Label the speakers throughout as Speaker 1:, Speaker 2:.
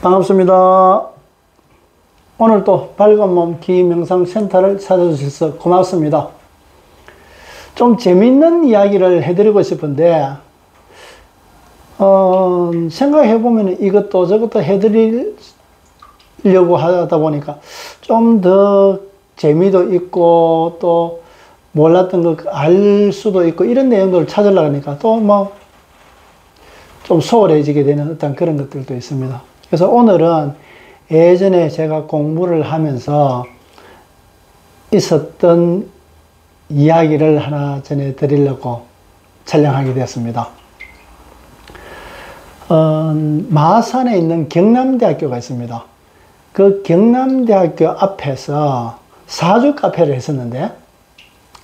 Speaker 1: 반갑습니다. 오늘 또 밝은 몸 기명상센터를 찾아주셔서 고맙습니다. 좀 재밌는 이야기를 해드리고 싶은데 생각해보면 이것도 저것도 해드리려고 하다 보니까 좀 더 재미도 있고 또 몰랐던 거 알 수도 있고 이런 내용들을 찾으려고 하니까 또 뭐 좀 소홀해지게 되는 어떤 그런 것들도 있습니다. 그래서 오늘은 예전에 제가 공부를 하면서 있었던 이야기를 하나 전해드리려고 촬영하게 되었습니다. 마산에 있는 경남대학교가 있습니다. 그 경남대학교 앞에서 사주 카페를 했었는데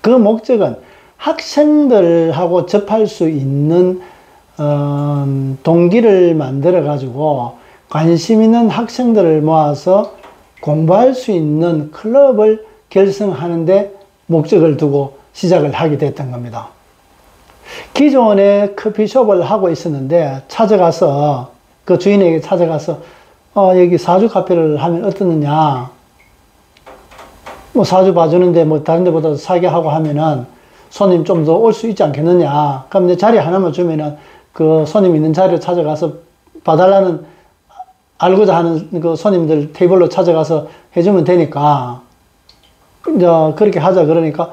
Speaker 1: 그 목적은 학생들하고 접할 수 있는 동기를 만들어 가지고 관심 있는 학생들을 모아서 공부할 수 있는 클럽을 결성하는데 목적을 두고 시작을 하게 됐던 겁니다. 기존에 커피숍을 하고 있었는데 찾아가서 그 주인에게 찾아가서 여기 사주 카페를 하면 어떻느냐, 뭐 사주 봐주는데 뭐 다른 데보다 싸게 하고 하면은 손님 좀 더 올 수 있지 않겠느냐. 그럼 내 자리 하나만 주면은 그 손님 있는 자리를 찾아가서 봐달라는, 알고자 하는 그 손님들 테이블로 찾아가서 해주면 되니까 이제 그렇게 하자. 그러니까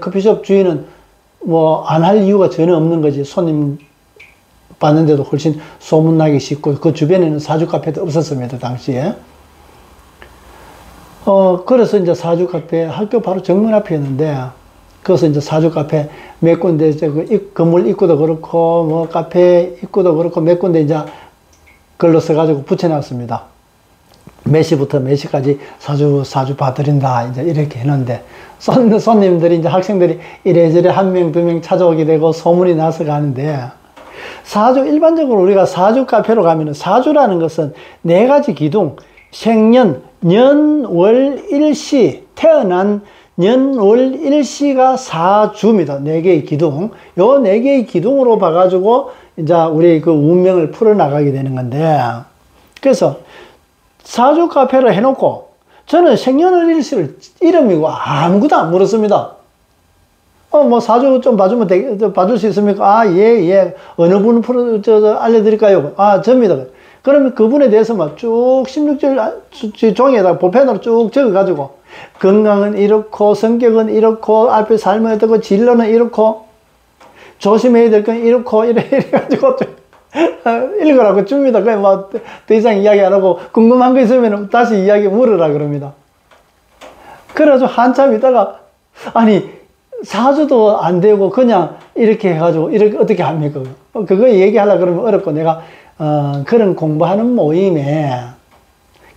Speaker 1: 커피숍 주인은 뭐 안 할 이유가 전혀 없는 거지. 손님 받는데도 훨씬 소문나기 쉽고 그 주변에는 사주 카페도 없었습니다, 당시에. 그래서 이제 사주 카페 학교 바로 정문 앞이었는데, 그래서 이제 사주 카페 몇 군데, 건물 입구도 그렇고, 뭐 카페 입구도 그렇고, 몇 군데 이제 글로 써가지고 붙여놨습니다. 몇 시부터 몇 시까지 사주 봐드린다. 이제 이렇게 했는데, 손님들이 이제 학생들이 이래저래 한 명, 두 명 찾아오게 되고 소문이 나서 가는데, 일반적으로 우리가 사주 카페로 가면은 사주라는 것은 네 가지 기둥, 생년, 년, 월, 일시, 태어난 년, 월, 일시가 사주입니다. 네 개의 기둥. 요 네 개의 기둥으로 봐가지고, 이제 우리 그 운명을 풀어나가게 되는 건데, 그래서 사주 카페를 해놓고, 저는 생년월 일시를 이름이고 아무것도 안 물었습니다. 뭐 사주 좀 봐주면 봐줄 수 있습니까? 아, 예. 어느 분 알려드릴까요? 아, 접니다. 그러면 그분에 대해서 막 쭉 16줄 종이에다가 볼펜으로 쭉 적어가지고, 건강은 이렇고, 성격은 이렇고, 앞에 삶은 어떻고, 진로는 이렇고, 조심해야 될 건 이렇고, 이래가지고, 읽으라고 줍니다. 그냥 뭐, 더 이상 이야기 안 하고, 궁금한 거 있으면 다시 이야기 물으라 그럽니다. 그래가지고 한참 있다가, 아니, 사주도 안 되고, 그냥 이렇게 해가지고, 이렇게 어떻게 합니까? 그거 얘기하려고 그러면 어렵고, 내가, 그런 공부하는 모임에,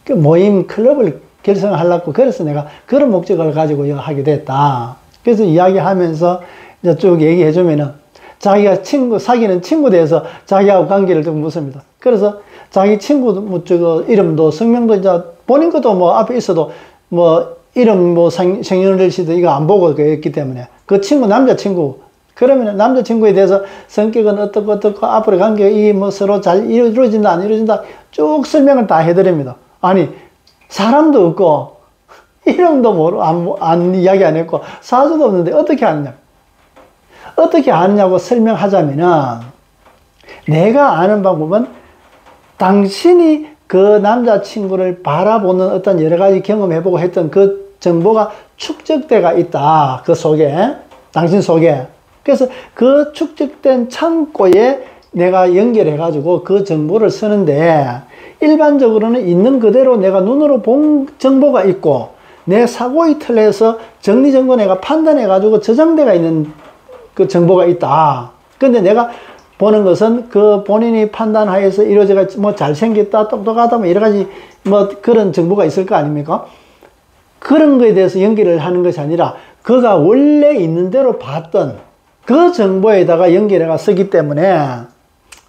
Speaker 1: 그 모임 클럽을 결성하려고, 그래서 내가 그런 목적을 가지고 하게 됐다. 그래서 이야기하면서 이제 쭉 얘기해주면은 자기가 사귀는 친구 대해서 자기하고 관계를 좀 묻습니다. 그래서 자기 친구, 이름도, 성명도 이제 본인 것도 뭐 앞에 있어도 뭐 이름, 뭐 생년월일시도 이거 안 보고 했기 때문에 그 친구, 남자친구, 그러면 남자친구에 대해서 성격은 어떻고 앞으로 관계가 뭐 서로 잘 이루어진다 안 이루어진다 쭉 설명을 다 해드립니다. 아니, 사람도 없고 이름도 안 이야기 안 했고 사주도 없는데 어떻게 아느냐고 설명하자면은, 내가 아는 방법은 당신이 그 남자친구를 바라보는 어떤 여러 가지 경험해보고 했던 그 정보가 축적대가 있다. 그 속에, 당신 속에. 그래서 그 축적된 창고에 내가 연결해가지고 그 정보를 쓰는데, 일반적으로는 있는 그대로 내가 눈으로 본 정보가 있고, 내 사고의 틀에서 정리정보 내가 판단해가지고 저장되어 있는 그 정보가 있다. 근데 내가 보는 것은 그 본인이 판단하에서 이루어져가 뭐 잘생겼다, 똑똑하다, 뭐 여러 가지 뭐 그런 정보가 있을 거 아닙니까? 그런 거에 대해서 연결을 하는 것이 아니라, 그가 원래 있는 대로 봤던 그 정보에다가 연결해가 쓰기 때문에,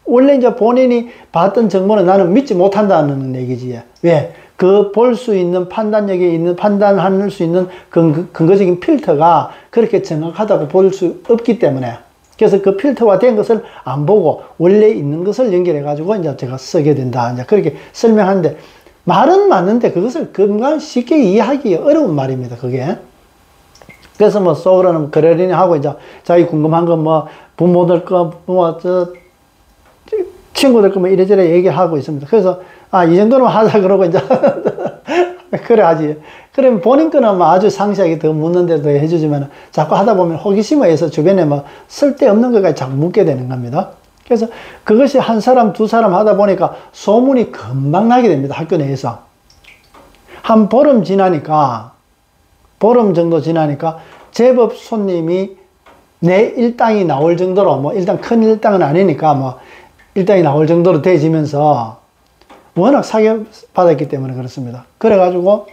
Speaker 1: 원래 이제 본인이 봤던 정보는 나는 믿지 못한다는 얘기지. 왜? 그 볼 수 있는 판단력에 있는, 판단할 수 있는 근거적인 필터가 그렇게 정확하다고 볼 수 없기 때문에. 그래서 그 필터화 된 것을 안 보고 원래 있는 것을 연결해 가지고 이제 제가 쓰게 된다. 이제 그렇게 설명하는데, 말은 맞는데 그것을 금방 쉽게 이해하기 어려운 말입니다. 그게. 그래서 뭐 속으로는 그러려니 하고 이제 자기 궁금한 거 뭐 부모들 거 뭐 저 친구들 거 뭐 이래저래 얘기하고 있습니다. 그래서 이 정도는 하자 그러고 이제 그래 하지. 그러면 본인 거는 뭐 아주 상세하게 더 묻는데도 해주지만 자꾸 하다 보면 호기심에 의해서 주변에 뭐 쓸데없는 것까지 자꾸 묻게 되는 겁니다. 그래서 그것이 한 사람, 두 사람 하다 보니까 소문이 금방 나게 됩니다. 학교 내에서. 한 보름 정도 지나니까 제법 손님이 내 일당이 나올 정도로, 뭐 일단 큰 일당은 아니니까 뭐 일당이 나올 정도로 돼지면서 워낙 사교 받았기 때문에 그렇습니다. 그래가지고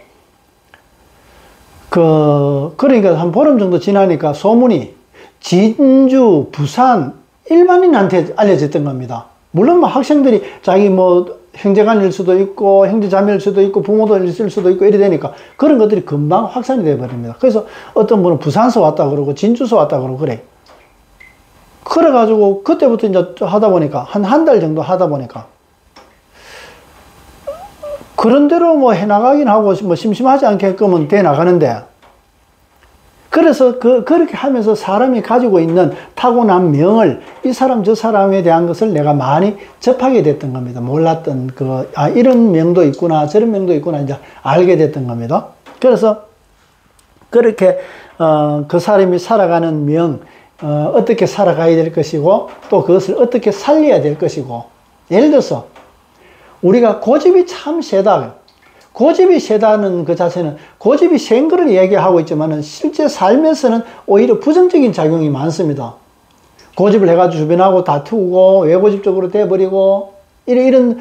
Speaker 1: 그러니까 한 보름 정도 지나니까 소문이 진주, 부산 일반인한테 알려졌던 겁니다. 물론 뭐 학생들이 자기 뭐 형제간일 수도 있고 형제자매일 수도 있고 부모도 있을 수도 있고 이래 되니까 그런 것들이 금방 확산이 돼 버립니다. 그래서 어떤 분은 부산서 왔다 그러고 진주서 왔다 그러고 그래. 그래가지고 그때부터 이제 하다 보니까 한 달 정도 하다 보니까 그런 대로 뭐 해나가긴 하고 뭐 심심하지 않게끔은 돼 나가는데, 그래서 그렇게 하면서 사람이 가지고 있는 타고난 명을 이 사람 저 사람에 대한 것을 내가 많이 접하게 됐던 겁니다. 몰랐던 이런 명도 있구나 저런 명도 있구나 이제 알게 됐던 겁니다. 그래서 그렇게 그 사람이 살아가는 명, 어떻게 살아가야 될 것이고 또 그것을 어떻게 살려야 될 것이고, 예를 들어서 우리가 고집이 참 세다. 고집이 세다는 그 자체는 고집이 센 거를 얘기하고 있지만은 실제 삶에서는 오히려 부정적인 작용이 많습니다. 고집을 해가지고 주변하고 다투고 외고집적으로 돼버리고 이런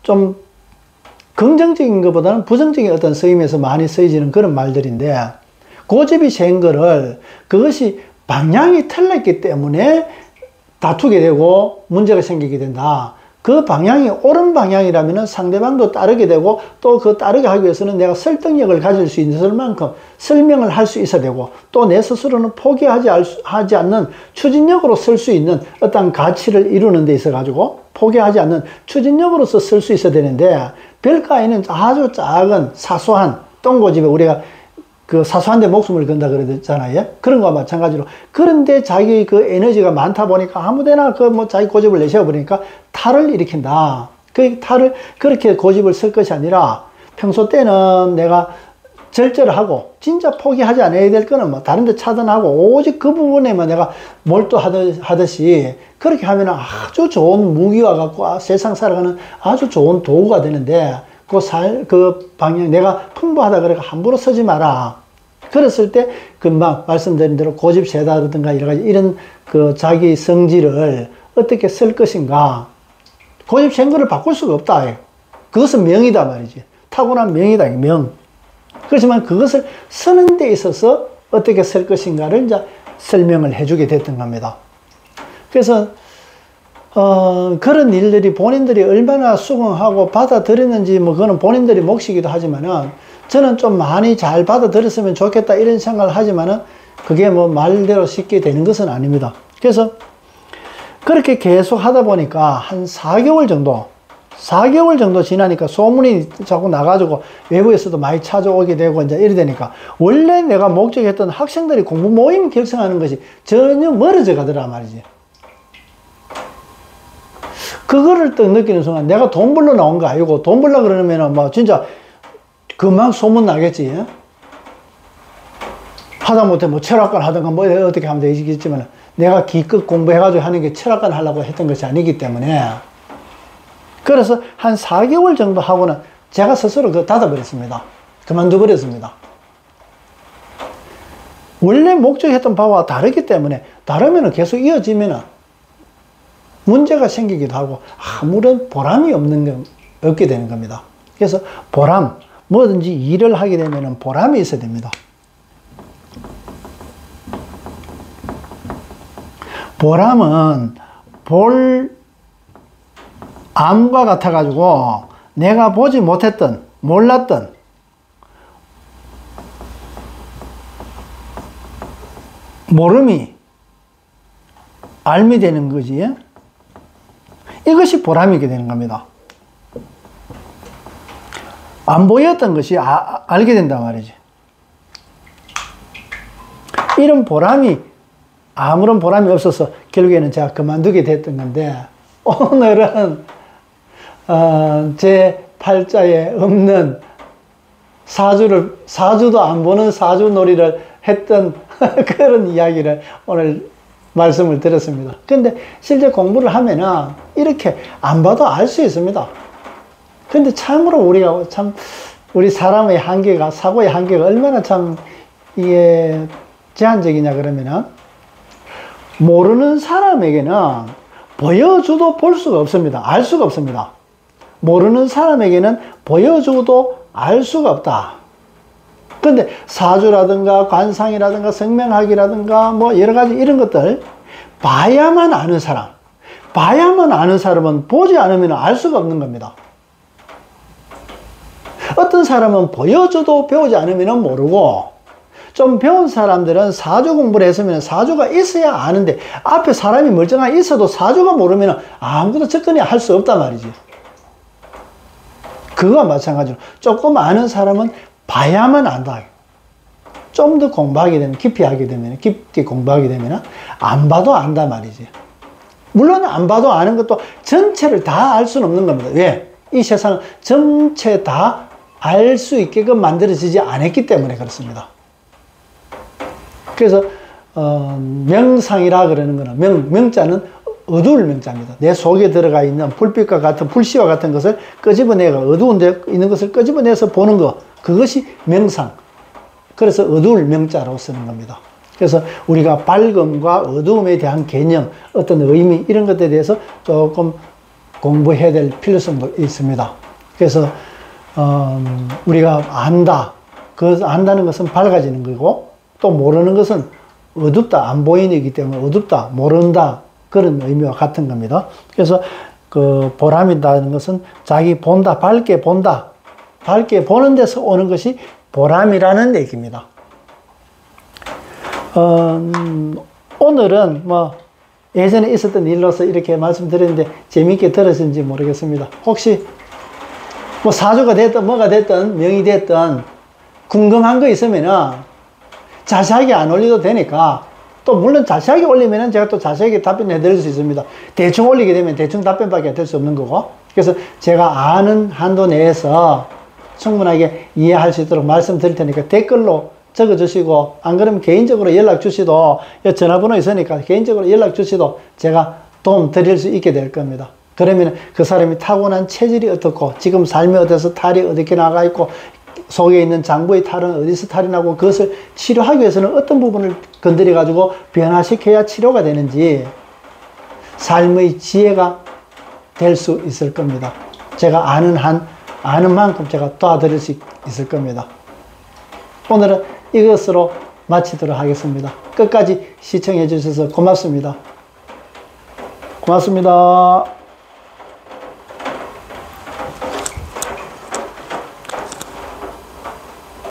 Speaker 1: 좀 긍정적인 것보다는 부정적인 어떤 쓰임에서 많이 쓰여지는 그런 말들인데, 고집이 센 거를 그것이 방향이 틀렸기 때문에 다투게 되고 문제가 생기게 된다. 그 방향이 옳은 방향이라면 상대방도 따르게 되고 또 그 따르게 하기 위해서는 내가 설득력을 가질 수 있을 만큼 설명을 할 수 있어야 되고 또 내 스스로는 포기하지 않는 추진력으로 쓸 수 있는 어떤 가치를 이루는 데 있어 가지고 포기하지 않는 추진력으로서 쓸 수 있어야 되는데, 별가에는 아주 작은 사소한 똥고집에 우리가 사소한데 목숨을 건다 그러잖아요. 그런 거와 마찬가지로. 그런데 자기 그 에너지가 많다 보니까 아무데나 자기 고집을 내세워 버리니까 탈을 일으킨다. 그 탈을 그렇게 고집을 쓸 것이 아니라 평소 때는 내가 절제를 진짜 포기하지 않아야 될 거는 뭐 다른 데 차단하고 오직 그 부분에만 내가 몰두하듯이 그렇게 하면 아주 좋은 무기와 갖고 세상 살아가는 아주 좋은 도구가 되는데, 그 방향 내가 풍부하다 그래가 함부로 쓰지 마라. 그랬을 때 금방 말씀드린 대로 고집 세다든가 여러 가지 이런 자기 성질을 어떻게 쓸 것인가. 고집 센 거를 바꿀 수가 없다. 그것은 명이다 말이지. 타고난 명이다. 명. 그렇지만 그것을 쓰는 데 있어서 어떻게 쓸 것인가를 이제 설명을 해주게 됐던 겁니다. 그래서 그런 일들이 본인들이 얼마나 수긍하고 받아들였는지 뭐 그거는 본인들이 몫이기도 하지만은 저는 좀 많이 잘 받아들였으면 좋겠다 이런 생각을 하지만은 그게 뭐 말대로 쉽게 되는 것은 아닙니다. 그래서 그렇게 계속 하다 보니까 한 4개월 정도 지나니까 소문이 자꾸 나가지고 외부에서도 많이 찾아오게 되고 이제 이래 되니까 원래 내가 목적했던 학생들이 공부 모임 결성하는 것이 전혀 멀어져 가더라 말이지. 그거를 딱 느끼는 순간 내가 돈 벌러 나온 거 아니고 돈 벌려 그러면은 뭐 진짜 금방 소문 나겠지. 하다못해 뭐 철학관 하든가 뭐 어떻게 하면 되겠지만 내가 기껏 공부해가지고 하는 게 철학관 하려고 했던 것이 아니기 때문에, 그래서 한 4개월 정도 하고는 제가 스스로 닫아버렸습니다. 그만둬버렸습니다. 원래 목적했던 바와 다르기 때문에, 다르면 계속 이어지면 문제가 생기기도 하고 아무런 보람이 없게 되는 겁니다. 그래서 보람, 뭐든지 일을 하게 되면 보람이 있어야 됩니다. 보람은 암과 같아가지고 내가 보지 못했던, 몰랐던 모름이 알미 되는 거지. 이것이 보람이게 되는 겁니다. 안 보였던 것이 알게 된단 말이지. 이런 보람이 아무런 보람이 없어서 결국에는 제가 그만두게 됐던 건데, 오늘은 제 팔자에 없는 사주도 안 보는 사주놀이를 했던 그런 이야기를 오늘 말씀을 드렸습니다. 근데 실제 공부를 하면은 이렇게 안 봐도 알 수 있습니다. 근데 참으로 우리 사람의 한계가, 사고의 한계가 얼마나 참 이게 제한적이냐 그러면은, 모르는 사람에게는 보여줘도 볼 수가 없습니다. 알 수가 없습니다. 모르는 사람에게는 보여줘도 알 수가 없다. 근데 사주라든가 관상이라든가 성명학이라든가 뭐 여러 가지 이런 것들 봐야만 아는 사람은 보지 않으면 알 수가 없는 겁니다. 어떤 사람은 보여줘도 배우지 않으면 모르고, 좀 배운 사람들은 사주 공부를 했으면 사주가 있어야 아는데, 앞에 사람이 멀쩡하게 있어도 사주가 모르면 아무것도 접근이 할 수 없단 말이지. 그거와 마찬가지로 조금 아는 사람은 봐야만 안다. 좀 더 공부하게 되면, 깊게 공부하게 되면 안 봐도 안다 말이지. 물론 안 봐도 아는 것도 전체를 다 알 수는 없는 겁니다. 왜? 이 세상은 전체 다 알 수 있게끔 만들어지지 않았기 때문에 그렇습니다. 그래서 명상이라 그러는 거는, 명자는 어두울 명자입니다. 내 속에 들어가 있는 불빛과 같은, 불씨와 같은 것을 끄집어내가, 어두운 데 있는 것을 끄집어내서 보는 것, 그것이 명상. 그래서 어두울 명자라고 쓰는 겁니다. 그래서 우리가 밝음과 어두움에 대한 개념, 어떤 의미, 이런 것에 대해서 조금 공부해야 될 필요성도 있습니다. 그래서 우리가 안다, 안다는 것은 밝아지는 거고, 또 모르는 것은 어둡다, 안 보이는 이기 때문에 어둡다, 모른다, 그런 의미와 같은 겁니다. 그래서 그 보람이라는 것은 자기 본다, 밝게 본다, 밝게 보는 데서 오는 것이 보람이라는 얘기입니다. 오늘은 뭐 예전에 있었던 일로서 이렇게 말씀드렸는데 재미있게 들으셨는지 모르겠습니다. 혹시 뭐 사주가 됐든 뭐가 됐든 명이 됐든 궁금한 거 있으면은 자세하게 안 올려도 되니까, 또 물론 자세하게 올리면은 제가 또 자세하게 답변해 드릴 수 있습니다. 대충 올리게 되면 대충 답변밖에 될 수 없는 거고, 그래서 제가 아는 한도 내에서 충분하게 이해할 수 있도록 말씀드릴 테니까 댓글로 적어 주시고, 안 그러면 개인적으로 연락 주시도, 전화번호 있으니까 개인적으로 연락 주시도 제가 도움 드릴 수 있게 될 겁니다. 그러면 그 사람이 타고난 체질이 어떻고, 지금 삶에 어디서 탈이 어떻게 나가 있고, 속에 있는 장부의 탈은 어디서 탈이 나고, 그것을 치료하기 위해서는 어떤 부분을 건드려 가지고 변화시켜야 치료가 되는지 삶의 지혜가 될 수 있을 겁니다. 제가 아는 만큼 제가 도와드릴 수 있을 겁니다. 오늘은 이것으로 마치도록 하겠습니다. 끝까지 시청해 주셔서 고맙습니다. 고맙습니다.